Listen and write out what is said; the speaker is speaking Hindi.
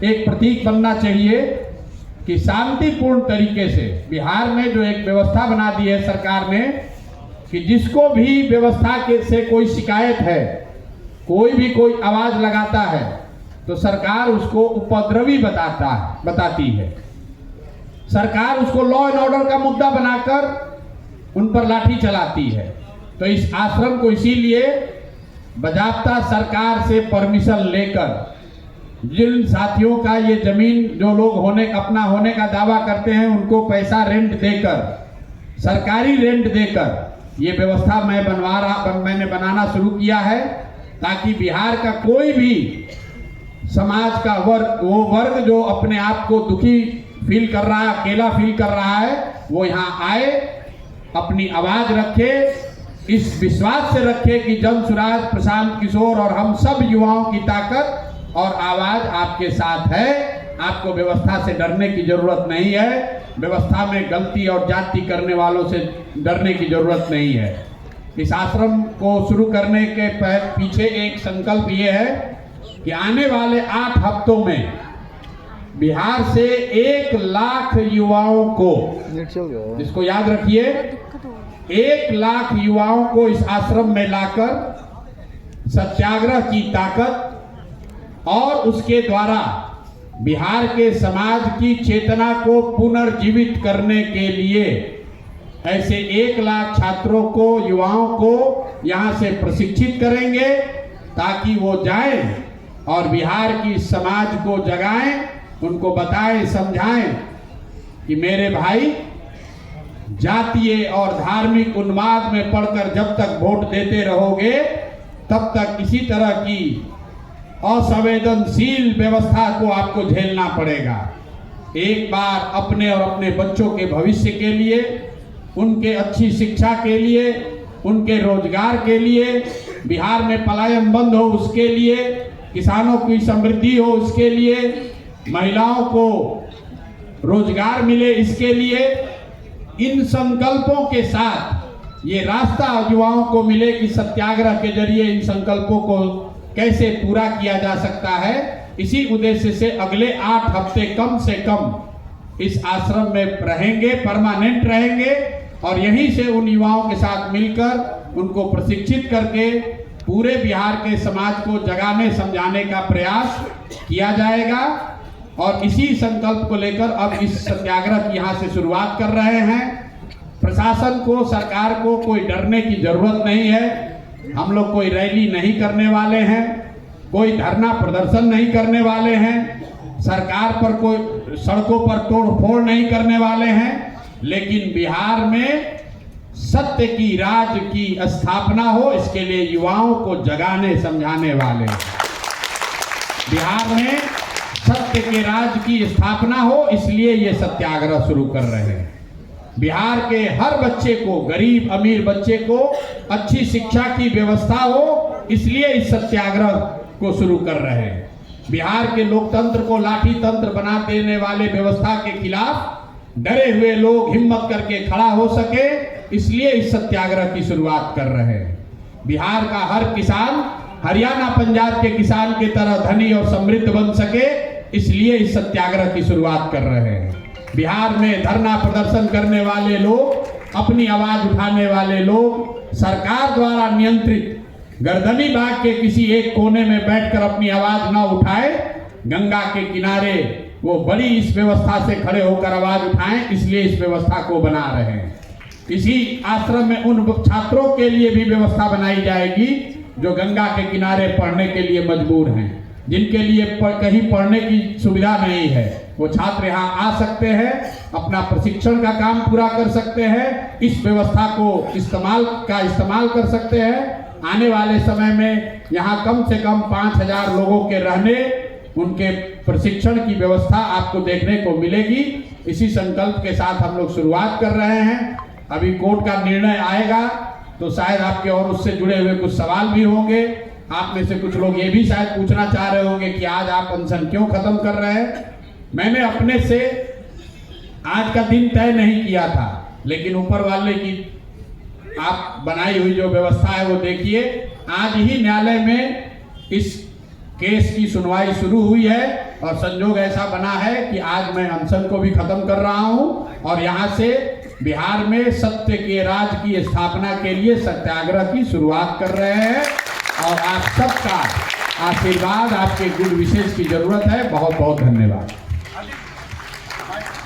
एक प्रतीक बनना चाहिए कि शांतिपूर्ण तरीके से बिहार में जो एक व्यवस्था बना दी है सरकार ने कि जिसको भी व्यवस्था के से कोई शिकायत है, कोई भी कोई आवाज लगाता है तो सरकार उसको उपद्रवी बताती है। सरकार उसको लॉ एंड ऑर्डर का मुद्दा बनाकर उन पर लाठी चलाती है। तो इस आश्रम को इसीलिए बजाबता सरकार से परमिशन लेकर जिन साथियों का ये जमीन जो लोग अपना होने का दावा करते हैं उनको पैसा रेंट देकर, सरकारी रेंट देकर ये व्यवस्था मैंने बनाना शुरू किया है ताकि बिहार का कोई भी समाज का वर्ग, वो वर्ग जो अपने आप को दुखी फील कर रहा है, अकेला फील कर रहा है, वो यहाँ आए, अपनी आवाज रखे, इस विश्वास से रखे कि जन सुराज, प्रशांत किशोर और हम सब युवाओं की ताकत और आवाज आपके साथ है। आपको व्यवस्था से डरने की जरूरत नहीं है, व्यवस्था में गलती और जाति करने वालों से डरने की जरूरत नहीं है। इस आश्रम को शुरू करने के पीछे एक संकल्प ये है कि आने वाले 8 हफ्तों में बिहार से 1 लाख युवाओं को, इसको याद रखिए, 1 लाख युवाओं को इस आश्रम में लाकर सत्याग्रह की ताकत और उसके द्वारा बिहार के समाज की चेतना को पुनर्जीवित करने के लिए ऐसे 1 लाख छात्रों को, युवाओं को यहाँ से प्रशिक्षित करेंगे ताकि वो जाएं और बिहार की समाज को जगाएं, उनको बताएं, समझाएं कि मेरे भाई, जातीय और धार्मिक उन्माद में पड़कर जब तक वोट देते रहोगे तब तक इसी तरह की असंवेदनशील व्यवस्था को आपको झेलना पड़ेगा। एक बार अपने और अपने बच्चों के भविष्य के लिए, उनके अच्छी शिक्षा के लिए, उनके रोजगार के लिए, बिहार में पलायन बंद हो उसके लिए, किसानों की समृद्धि हो उसके लिए, महिलाओं को रोजगार मिले इसके लिए, इन संकल्पों के साथ ये रास्ता युवाओं को मिले कि सत्याग्रह के जरिए इन संकल्पों को कैसे पूरा किया जा सकता है। इसी उद्देश्य से अगले 8 हफ्ते कम से कम इस आश्रम में रहेंगे, परमानेंट रहेंगे और यहीं से उन युवाओं के साथ मिलकर उनको प्रशिक्षित करके पूरे बिहार के समाज को जगाने समझाने का प्रयास किया जाएगा। और इसी संकल्प को लेकर अब इस सत्याग्रह की यहाँ से शुरुआत कर रहे हैं। प्रशासन को, सरकार को कोई डरने की जरूरत नहीं है। हम लोग कोई रैली नहीं करने वाले हैं, कोई धरना प्रदर्शन नहीं करने वाले हैं, सरकार पर कोई सड़कों पर तोड़फोड़ नहीं करने वाले हैं, लेकिन बिहार में सत्य की राज की स्थापना हो इसके लिए युवाओं को जगाने समझाने वाले, बिहार में सत्य के राज की स्थापना हो इसलिए ये सत्याग्रह शुरू कर रहे हैं। बिहार के हर बच्चे को, गरीब अमीर बच्चे को अच्छी शिक्षा की व्यवस्था हो इसलिए इस सत्याग्रह को शुरू कर रहे हैं। बिहार के लोकतंत्र को लाठी तंत्र बना देने वाले व्यवस्था के खिलाफ डरे हुए लोग हिम्मत करके खड़ा हो सके इसलिए इस सत्याग्रह की शुरुआत कर रहे हैं। बिहार का हर किसान हरियाणा पंजाब के किसान की तरह धनी और समृद्ध बन सके इसलिए इस सत्याग्रह की शुरुआत कर रहे हैं। बिहार में धरना प्रदर्शन करने वाले लोग, अपनी आवाज उठाने वाले लोग सरकार द्वारा नियंत्रित गर्दनी बाग के किसी एक कोने में बैठकर अपनी आवाज न उठाए, गंगा के किनारे वो बड़ी इस व्यवस्था से खड़े होकर आवाज उठाएं इसलिए इस व्यवस्था को बना रहे हैं। इसी आश्रम में उन छात्रों के लिए भी व्यवस्था बनाई जाएगी जो गंगा के किनारे पढ़ने के लिए मजबूर हैं, जिनके लिए कहीं पढ़ने की सुविधा नहीं है, वो छात्र यहाँ आ सकते हैं, अपना प्रशिक्षण का काम पूरा कर सकते हैं, इस व्यवस्था को इस्तेमाल कर सकते हैं। आने वाले समय में यहाँ कम से कम 5000 लोगों के रहने, उनके प्रशिक्षण की व्यवस्था आपको देखने को मिलेगी। इसी संकल्प के साथ हम लोग शुरुआत कर रहे हैं। अभी कोर्ट का निर्णय आएगा तो शायद आपके और उससे जुड़े हुए कुछ सवाल भी होंगे। आप में से कुछ लोग ये भी शायद पूछना चाह रहे होंगे कि आज आप अनशन क्यों खत्म कर रहे हैं। मैंने अपने से आज का दिन तय नहीं किया था, लेकिन ऊपर वाले की आप बनाई हुई जो व्यवस्था है वो देखिए। आज ही न्यायालय में इस केस की सुनवाई शुरू हुई है और संजोग ऐसा बना है कि आज मैं अनशन को भी खत्म कर रहा हूं और यहां से बिहार में सत्य के राज की स्थापना के लिए सत्याग्रह की शुरुआत कर रहे हैं और आप सबका आशीर्वाद, आपके गुड विशेष की जरूरत है। बहुत बहुत धन्यवाद।